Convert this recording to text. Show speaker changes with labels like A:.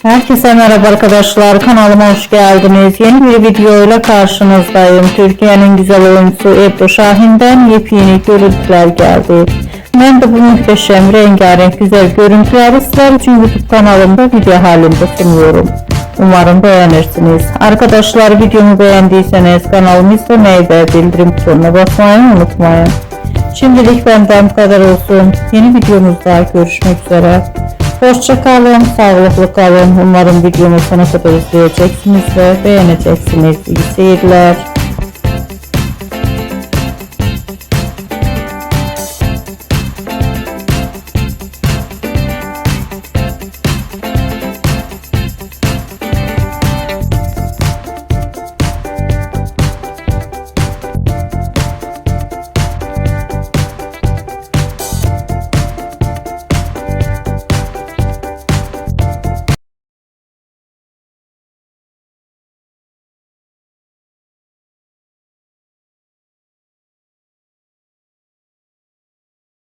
A: Herkese merhaba arkadaşlar, kanalıma hoş geldiniz. Yeni bir video ile karşınızdayım. Türkiye'nin güzel oyuncusu Ebru Şahin'den yepyeni görüntüler geldi. Ben de bu muhteşem, rengarenk, güzel görüntüleri sizler için YouTube kanalımda video halinde sunuyorum. Umarım beğenirsiniz. Arkadaşlar, videomu beğendiyseniz kanalımı izlemeyi ve bildirim butonuna basmayı unutmayın. Şimdilik benden bu kadar olsun. Yeni videomuzda görüşmek üzere. Hoşça kalın, sağlıklı kalın. Umarım videomu sonuna kadar izleyeceksiniz ve beğeneceksiniz. İyi seyirler.